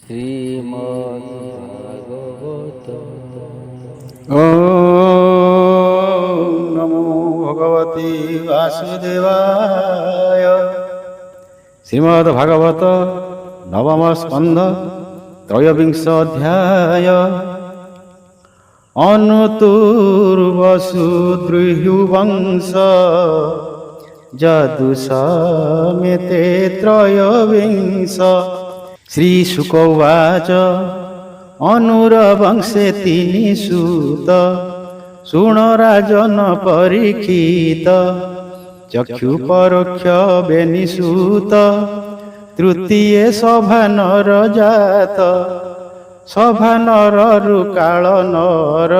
শ্রীমদ্ভাগবত। ওম নমো ভগবতে বাসুদেবায়। শ্রীমদ্ ভাগবত নবম স্কন্ধ ত্রয়োবিংশ অধ্যায়। অনুতুর্বসুদ্রুবংশ যদুসমেতে ত্রয়োবিংশ। শ্রীশুক উবাচ অনুরবংশে তিনি সুত শুণ রাজন পরীক্ষিত। চক্ষু পରୋକ୍ষ বেনিসূତ ତୃତୀୟ ସଭାନର ଜାତ। ସଭାନରରୁ କାଳ ନର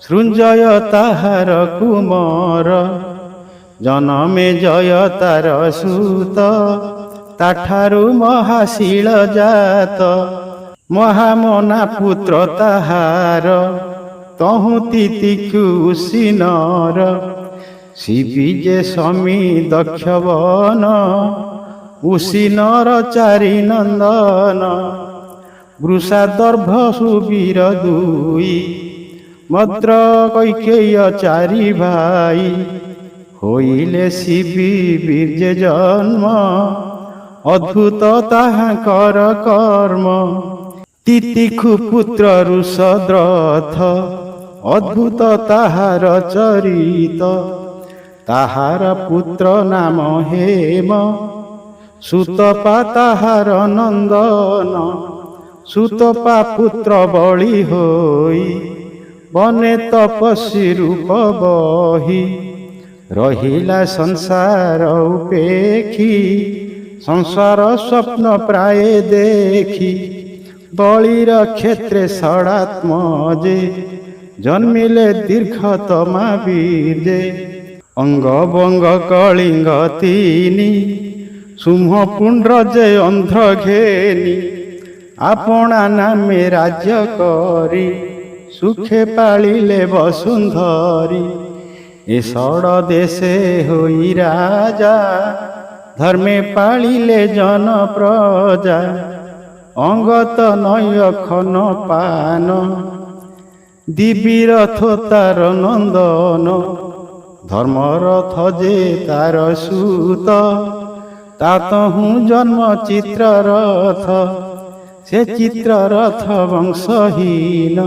ସୃଞ୍ଜୟ ତାହାର କୁମର। ଜନମେ ଜୟ ତାର ସୁତ ତାଠାରୁ ମହାଶୀଳ ଜାତ। ମହାମନା ପୁତ୍ର ତାହାର ତହୁଁ ତିତିକ୍ଷୁ ଉଷିନର। ଶିବିଜେ ସମୀ ଦକ୍ଷବନ ଉଷିନର ଚାରି ନନ୍ଦନ। ବୃଷାଦର୍ଭ ସୁବୀର ଦୁଇ ମଦ୍ର କୈକେୟ ଚାରି ଭାଇ। ହୋଇଲେ ଶିବି ବୀର୍ଯ୍ୟ ଜନ୍ମ ଅଦ୍ଭୁତ ତାହାଙ୍କର କର୍ମ। ତିତିକ୍ଷୁ ପୁତ୍ର ଋଷଦ୍ରଥ ଅଦ୍ଭୁତ ତାହାର ଚରିତ। ତାହାର ପୁତ୍ର ନାମ ହେମ ସୁତପା ତାହାର ନନ୍ଦନ। ସୁତପା ପୁତ୍ର ବଳି ହୋଇ ବନେ ତପସ୍ୱୀ ରୂପ ବହି। ରହିଲା ସଂସାର ଉପେକ୍ଷୀ ସଂସାର ସ୍ୱପ୍ନ ପ୍ରାୟ ଦେଖି। ବଳିର କ୍ଷେତ୍ରେ ଷଡ଼ାତ୍ମଜେ ଜନ୍ମିଲେ ଦୀର୍ଘତମା ବୀର୍ଯେ। ଅଙ୍ଗବଙ୍ଗ କଳିଙ୍ଗ ତିନି ସୁମପୁଣ୍ଡ୍ର ଯେ ଅନ୍ଧ୍ର ଘେନି। ଆପଣା ନାମେ ରାଜ୍ୟ କରି ସୁଖେ ପାଳିଲେ ବସୁନ୍ଧରି। ଏ ଷଡ଼ ଦେଶେ ହୋଇ ରାଜା ଧର୍ମେ ପାଳିଲେ ଜନ ପ୍ରଜା। ଅଙ୍ଗତ ନୟ ଖନ ପାନ ଦିବିରଥ ତାର ନନ୍ଦନ। ଧର୍ମରଥ ଯେ ତାର ସୁତ ତାତହୁଁ ଜନ୍ମ ଚିତ୍ରରଥ। ସେ ଚିତ୍ରରଥ ବଂଶହୀନ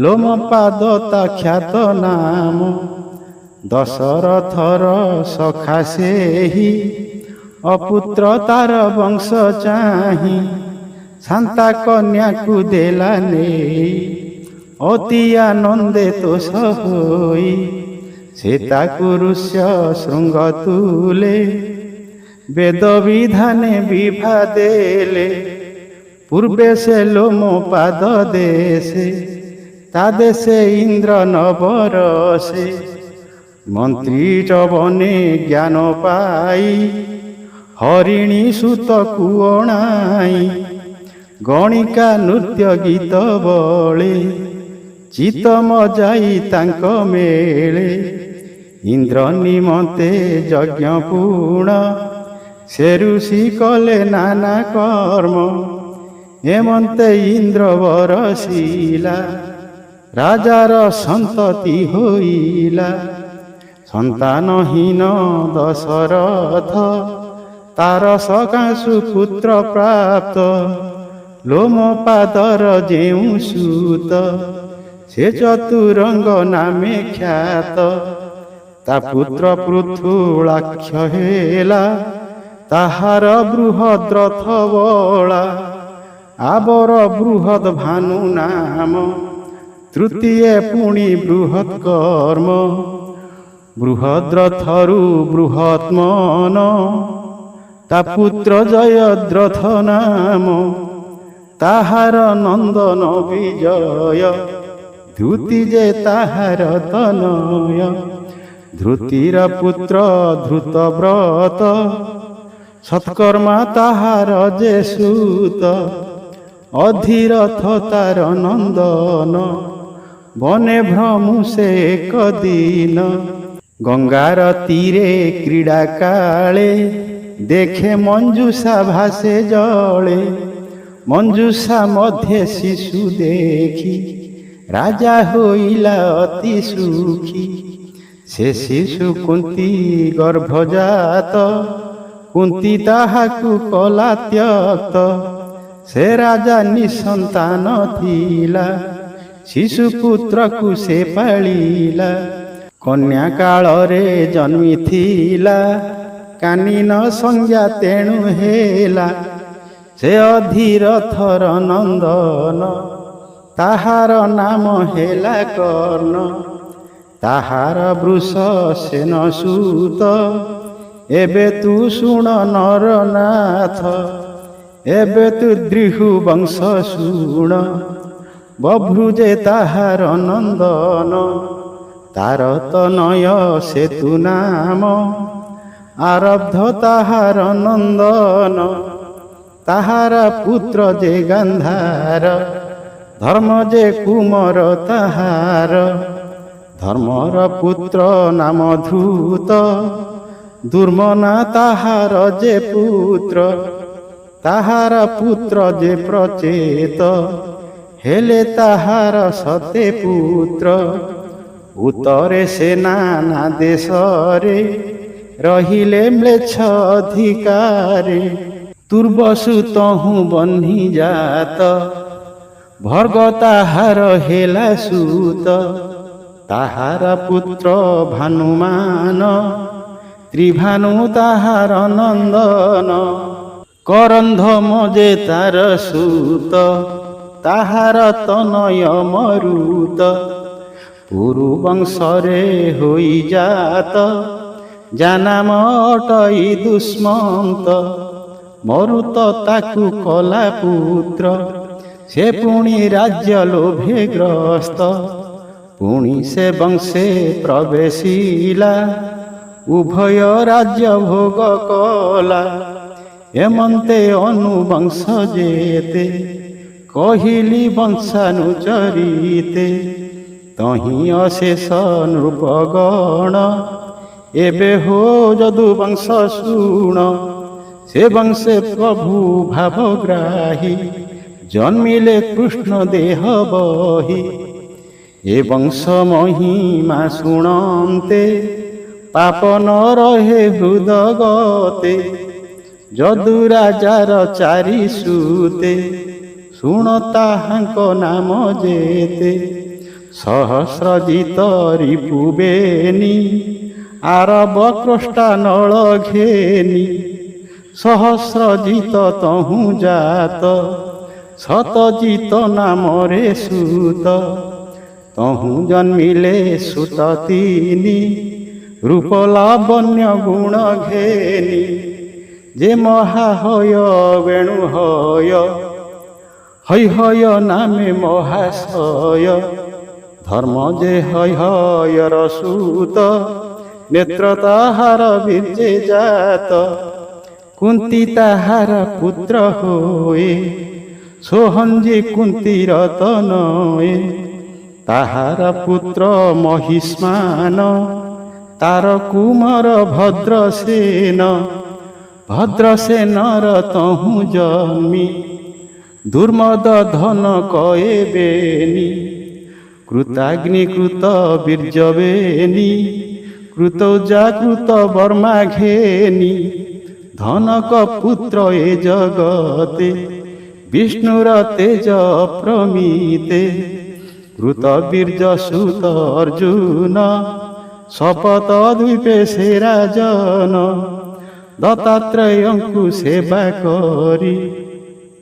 ଲୋମପାଦ ତା ଖ୍ୟାତ ନାମ। ଦଶରଥର ସଖା ସେହି ଅପୁତ୍ର ତାର ବଂଶ ଚାହିଁ। ଶାନ୍ତା କନ୍ୟାକୁ ଦେଲା ନେଇ ଅତି ଆନନ୍ଦେ ତୋଷ ହୋଇ। ସେ ତାକୁ ଋଷ୍ୟ ଶୃଙ୍ଗ ତୁଲେ ବେଦ ବିଧାନେ ବିଭା ଦେଲେ। ପୂର୍ବେ ସେ ଲୋମ ପାଦ ଦେଶେ ତା ଦେଶେ ଇନ୍ଦ୍ର ନବରସେ। ମନ୍ତ୍ରୀ ଚବନେ ଜ୍ଞାନ ପାଇ ହରିଣୀ ସୁତକୁ ଅଣାଇ। ଗଣିକା ନୃତ୍ୟ ଗୀତ ବଳେ ଚିତ ମଜାଇ ତାଙ୍କ ମେଳେ। ଇନ୍ଦ୍ର ନିମନ୍ତେ ଯଜ୍ଞ ପୁଣ ସେ ଋଷି କଲେ ନାନା କର୍ମ। ଏମନ୍ତେ ଇନ୍ଦ୍ର ବରସିଲା ରାଜାର ସନ୍ତତି ହୋଇଲା। ସନ୍ତାନହୀନ ଦଶରଥ ତାର ସକାଶୁ ପୁତ୍ର ପ୍ରାପ୍ତ। ଲୋମପାଦର ଯେଉଁ ସୁତ ସେ ଚତୁରଙ୍ଗ ନାମେ ଖ୍ୟାତ। ତା ପୁତ୍ର ପୃଥୁଳାକ୍ଷ ହେଲା ତାହାର ବୃହଦ୍ ରଥ ବଳା। ଆବର ବୃହଦ୍ ଭାନୁ ନାମ ତୃତୀୟ ପୁଣି ବୃହତ୍ କର୍ମ। ବୃହଦ୍ ରଥରୁ ବୃହତ୍ମନ ତା ପୁତ୍ର ଜୟଦ୍ରଥ ନାମ। ତାହାର ନନ୍ଦନ ବିଜୟ ଧୃତି ଯେ ତାହାର ତନୟ। ଧୃତିର ପୁତ୍ର ଧୃତବ୍ରତ ସତ୍କର୍ମା ତାହାର ଯେ ସୁତ। ଅଧିରଥ ତାର ନନ୍ଦନ ବନେ ଭ୍ରମୁ ସେ ଏକ ଦିନ। ଗଙ୍ଗାର ତୀରେ କ୍ରୀଡ଼ା କାଳେ ଦେଖେ ମଞ୍ଜୁଷା ଭାସେ ଜଳେ। ମଞ୍ଜୁଷା ମଧ୍ୟେ ଶିଶୁ ଦେଖି ରାଜା ହୋଇଲା ଅତି ସୁଖୀ। ସେ ଶିଶୁ କୁନ୍ତୀ ଗର୍ଭଜାତ, କୁନ୍ତୀ ତାହାକୁ କଲା ତ୍ୟକ୍ତ। ସେ ରାଜା ନିସନ୍ତାନ ଥିଲା, ଶିଶୁ ପୁତ୍ରକୁ ସେ ପାଳିଲା। କନ୍ୟା କାଳରେ ଜନ୍ମିଥିଲା, କାନିନ ସଂଜ୍ଞା ତେଣୁ ହେଲା। ସେ ଅଧିରଥର ନନ୍ଦନ, ତାହାର ନାମ ହେଲା କର୍ଣ୍ଣ। ତାହାର ବୃଷ ସେନ ସୁତ, ଏବେ ତୁ ଶୁଣ ନରନାଥ। ଏବେ ତୁ ଦ୍ରିହୁ ବଂଶ ଶୁଣ, ବଭୃଜେ ତାହାର ନନ୍ଦନ। ତାର ତନୟ ସେତୁ ନାମ, ଆରବ୍ଧ ତାହାର ନନ୍ଦନ। ତାହାର ପୁତ୍ର ଯେ ଗାନ୍ଧାର, ଧର୍ମ ଯେ କୁମର ତାହାର। ଧର୍ମର ପୁତ୍ର ନାମ ଧୂତ, ଦୁର୍ମନା ତାହାର ଯେ ପୁତ୍ର। ତାହାର ପୁତ୍ର ଯେ ପ୍ରଚେତ, ହେଲେ ତାହାର ସତେ ପୁତ୍ର। ଉତ୍ତରେ ସେ ନାନା ଦେଶରେ, ରହିଲେ ମ୍ଲେଚ୍ଛ ଅଧିକାରେ। ତୁର୍ବସୁ ତହୁଁ ବହ୍ନି ଜାତ, ଭର୍ଗ ତାହାର ହେଲା ସୁତ। ତାହାର ପୁତ୍ର ଭାନୁମାନ, ତ୍ରିଭାନୁ ତାହାର ନନ୍ଦନ। କରନ୍ଧମ ଯେ ତାର ସୁତ, ତାହାର ତନୟ ମରୁତ। ପୁରୁ ବଂଶରେ ହୋଇଜାତ, ଯାନାମ ଅଟଇ ଦୁଷ୍ମନ୍ତ। ମରୁତ ତାକୁ କଲା ପୁତ୍ର, ସେ ପୁଣି ରାଜ୍ୟ ଲୋଭେ ଗ୍ରସ୍ତ। ପୁଣି ସେ ବଂଶେ ପ୍ରବେଶିଲା, ଉଭୟ ରାଜ୍ୟ ଭୋଗ କଲା। ଏମନ୍ତେ ଅନୁବଂଶ ଯେତେ, କହିଲି ବଂଶାନୁଚରିତେ। ତହିଁ ଅଶେଷ ନୃପଗଣ, ଏବେ ହୋ ଯଦୁ ବଂଶ ଶୁଣ। ସେ ବଂଶେ ପ୍ରଭୁ ଭାବଗ୍ରାହୀ, ଜନ୍ମିଲେ କୃଷ୍ଣ ଦେହ ବହି। ଏ ବଂଶ ମହିମା ଶୁଣନ୍ତେ, ପାପ ନ ରହେ ହୃଦଗତେ। ଯଦୁ ରାଜାର ଚାରି ସୁତେ, ଶୁଣ ତାହାଙ୍କ ନାମ ଯେତେ। ସହସ୍ରଜିତ ରିପୁବେନି, ଆରବ କ୍ରୋଷ୍ଟା ନଳ ଘେନି। ସହସ୍ରଜିତ ତହୁଁ ଜାତ, ଶତଜିତ ନାମରେ ସୁତ। ତହୁଁ ଜନ୍ମିଲେ ସୁତ ତିନି, ରୂପ ଲାବଣ୍ୟ ଗୁଣ ଘେନି। ଯେ ମହାହୟ ବେଣୁ ହୟ, ହୈହୟ ନାମେ ମହାଶୟ। ଧର୍ମ ଯେ ହୈହୟର ସୁତ, ନେତ୍ର ତାହାର ବୀର୍ଯ୍ୟେ ଜାତ। କୁନ୍ତୀ ତାହାର ପୁତ୍ର ହୋଏ, সোহঞ্জে কুন্তীর তনয়ে, তাহার পুত্র মহিষ্মান, তার কুমার ভদ্রসেন। ভদ্রসেনর তহু জন্মি, দুর্মদ ধন কয়েবেনি। কৃতাগ্নিকৃত বীর্যবেনি, কৃতৌজাকৃত বর্মা ঘেনি। ধনক পুত্র এ জগতে, বিষ্ণুর তেজ প্রমিতে। কৃত বীর্য সুত অর্জুন, শপথ দ্বীপে সে রাজন। দত্তাত্রেয়ଙ୍କୁ সেবা করি,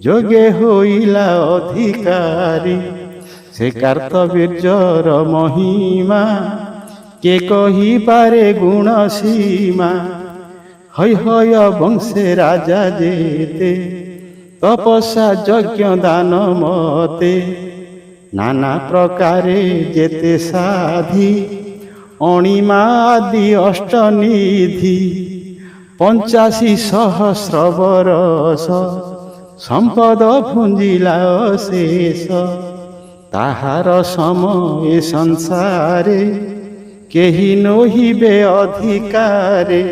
যোগে হইলা অধিকারী। সে কার্তবীর্যর মহিমা, কে কহিপারে গুণ সীমা। হৈহয় বংশে রাজা যেতে, তপস্যা যজ্ঞ দান মতে। নানা প্রকারে যেতে সাধি, অণিমা আদি অষ্টনিধি। 85 সহস্র বরষ, সম্পদ ভুঞ্জিলা অশেষ। তাহার সময়ে সংসারে, কেহি নহিবে অধিকারে।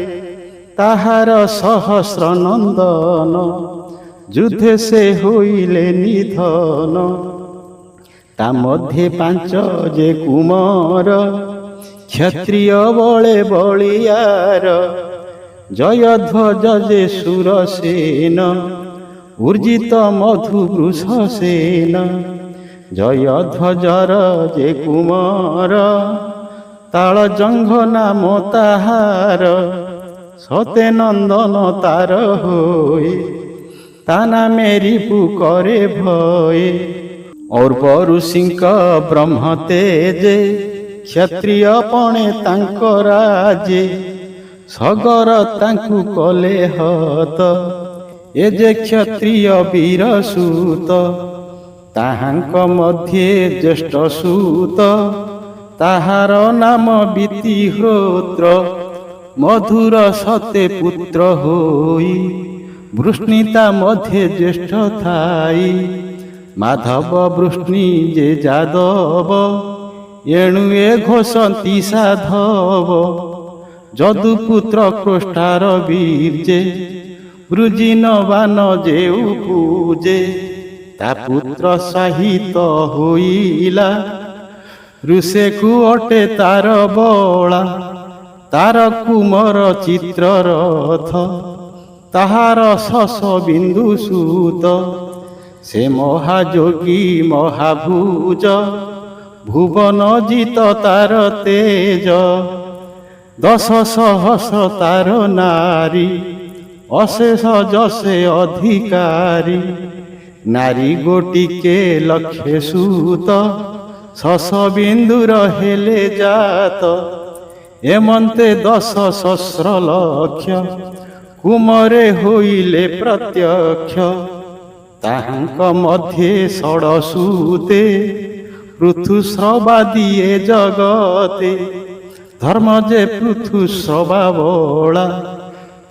তাহার সহস্র নন্দন, ଯୁଦ୍ଧେ ସେ ହୋଇଲେ ନିଧନ। ତା ମଧ୍ୟେ ପାଞ୍ଚ ଯେ କୁମର, କ୍ଷତ୍ରିୟ ବଳେ ବଳିୟାର। ଜୟଧ୍ୱଜ ଯେ ସୁରସେନ, ଉର୍ଜିତ ମଧୁ ବୃଷସେନ। ଜୟଧ୍ୱଜର ଯେ କୁମର, ତାଳ ଜଙ୍ଘ ନାମ ତାହାର। ସତେ ନନ୍ଦନ ତାର ହୋଇ, ତା ନାମେ ରିପୁ करे ଭଏ। ଔର୍ବ ଋଷିଙ୍କ ବ୍ରହ୍ମ ତେଜେ, କ୍ଷତ୍ରିୟ ପଣେ ତାଙ୍କ ରାଜେ। ସଗର ତାଙ୍କୁ କଲେ ହତ, ଏ ଯେ କ୍ଷତ୍ରିୟ ବୀର ସୁତ। ତାହାଙ୍କ ମଧ୍ୟେ ଜ୍ୟେଷ୍ଠ ସୁତ, ତାହାର ନାମ ବିତିହୋତ୍ର। ମଧୁର ସତେ ପୁତ୍ର ହୋଇ, ବୃଷ୍ଣିତା ମଧ୍ୟେ ଜ୍ୟେଷ୍ଠ ଥାଇ। ମାଧବ ବୃଷ୍ଣି ଯେ ଯାଦବ, ଏଣୁ ଏ ଘୋଷନ୍ତି ସାଧବ। ଯଦୁପୁତ୍ର କ୍ରୋଷ୍ଠାର ବୀର୍ଯେ, ବୃଜିନବାନ ଯେ ଉପୂଜେ। ତା ପୁତ୍ର ସହିତ ହୋଇଲା, ଋଷେକୁ ଅଟେ ତାର ବଳା। ତାର କୁମର ଚିତ୍ରରଥ, ତାହାର ଶଶ ବିନ୍ଦୁ ସୁତ। ସେ ମହାଯୋଗୀ ମହାଭୁଜ, ଭୁବନ ଜିତ ତାର ତେଜ। 10 ସହସ୍ର ତାର ନାରୀ, ଅଶେଷ ଯଶେ ଅଧିକାରୀ। ନାରୀ ଗୋଟିକେ ଲକ୍ଷେ ସୁତ, ଶଶ ବିନ୍ଦୁର ହେଲେ ଜାତ। ଏମନ୍ତେ 10 ସହସ୍ର ଲକ୍ଷ, କୁମରେ ହୋଇଲେ ପ୍ରତ୍ୟକ୍ଷ। ତାହାଙ୍କ ମଧ୍ୟେ ଷଡ଼ସୂତେ, ପୃଥୁସ୍ରବାଦୀ ଏ ଜଗତେ। ଧର୍ମ ଯେ ପୃଥୁସ୍ରବା ବଳା,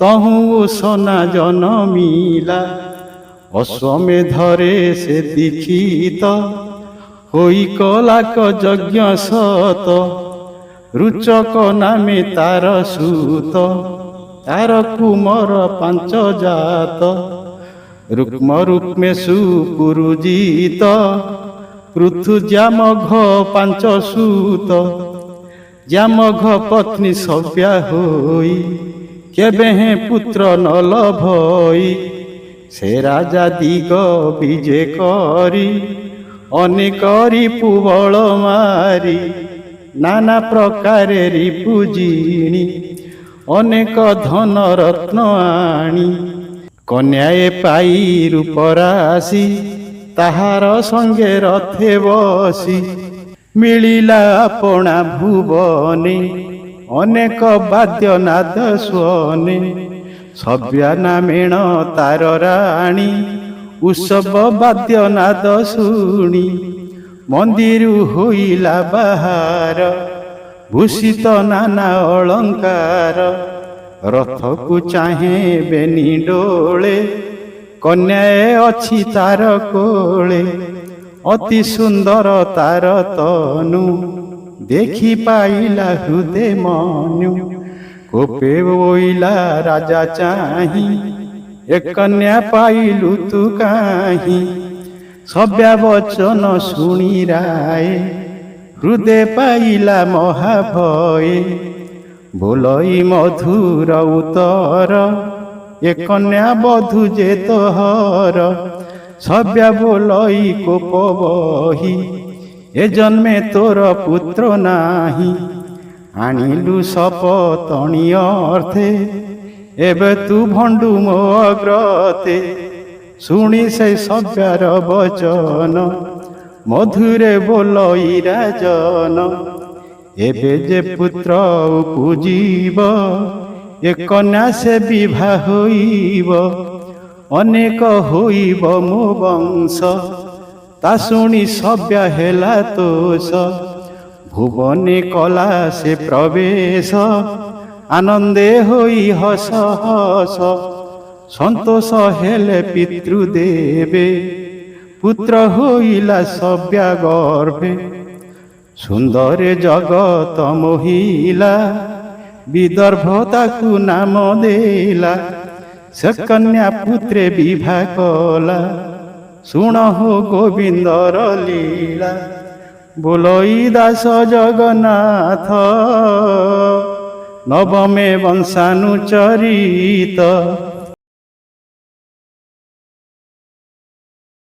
ତହୁଁ ସନା ଜନମିଲା। ଅଶ୍ୱମେଧରେ ସେ ଦୀକ୍ଷିତ, ହୋଇ କଲାକ ଯଜ୍ଞ ସତ। ରୁଚକ ନାମେ ତାର ସୁତ, ତାର କୁମର 5 ଜାତ। ରୁକ୍ମ ରୁକ୍ମେଷୁ ପୁରୁଜିତ, ପୃଥୁ ଜାମଘ 5 ସୁତ। ଜାମଘ ପତ୍ନୀ ସବ୍ୟା ହୋଇ, କେବେ ହେଁ ପୁତ୍ର ନ ଲଭଇ। ସେ ରାଜା ଦିଗ ବିଜେ କରି, ଅନେକ ରିପୁ ବଳ ମାରି। ନାନା ପ୍ରକାରେ ରିପୁ ଜିଣି, ଅନେକ ଧନ ରତ୍ନ ଆଣି। କନ୍ୟାଏ ପାଇ ରୂପରାଶି, ତାହାର ସଙ୍ଗେ ରଥେ ବସି। ମିଳିଲା ଆପଣା ଭୁବନେ, ଅନେକ ବାଦ୍ୟ ନାଦ ସ୍ୱନେ। ସବ୍ୟା ନାମେଣ ତାର ରାଣୀ, ଉତ୍ସବ ବାଦ୍ୟ ନାଦ ଶୁଣି। ମନ୍ଦିରୁ ହୋଇଲା ବାହାର, ଭୂଷିତ ନାନା ଅଳଙ୍କାର। ରଥକୁ ଚାହେଁ ବେନି ଡୋଳେ, କନ୍ୟାଏ ଅଛି ତାର କୋଳେ। ଅତି ସୁନ୍ଦର ତାର ତନୁ, ଦେଖି ପାଇଲା ହୃଦେ ମନୁ। କୋପେ ବୋଇଲା ରାଜା ଚାହିଁ, ଏ କନ୍ୟା ପାଇଲୁ ତୁ କାହିଁ। ସବ୍ୟା ବଚନ ଶୁଣି ରାଏ, ହୃଦେ ପାଇଲା ମହାଭଏ। ବୋଲଇ ମଧୁର ଉତ୍ତର, ଏ କନ୍ୟା ବଧୂ ଯେ ତୋହର। ସବ୍ୟା ବୋଲଇ କୋପ ବହି, ଏ ଜନ୍ମେ ତୋର ପୁତ୍ର ନାହିଁ। ଆଣିଲୁ ଶପଥଣି ଅର୍ଥେ, ଏବେ ତୁ ଭଣ୍ଡୁ ମୋ ଅଗ୍ରତେ। ଶୁଣି ସେ ସବ୍ୟାର ବଚନ, ମଧୁରେ ବୋଲଇ ରାଜନ। ଏବେ ଯେ ପୁତ୍ର ଉପୁଜିବ, ଏ କନ୍ୟା ସେ ବିଭା ହୋଇବ। ଅନେକ ହୋଇବ ମୋ ବଂଶ, ତା ଶୁଣି ସବ୍ୟା ହେଲା ତୋଷ। ଭୁବନେ କଲା ସେ ପ୍ରବେଶ, ଆନନ୍ଦେ ହୋଇ ହସ ହସ। ସନ୍ତୋଷ ହେଲେ ପିତୃଦେବେ, ପୁତ୍ର ହୋଇଲା ସବ୍ୟା ଗର୍ଭେ। ସୁନ୍ଦରେ ଜଗତ ମୋହିଲା, ବିଦର୍ଭ ତାକୁ ନାମ ଦେଲା। ସେ କନ୍ୟା ପୁତ୍ରେ ବିଭା କଲା। ଶୁଣ ହୋ ଗୋବିନ୍ଦର ଲୀଳା, ବୋଲଇ ଦାସ ଜଗନ୍ନାଥ, ନବମେ ବଂଶାନୁଚରିତ।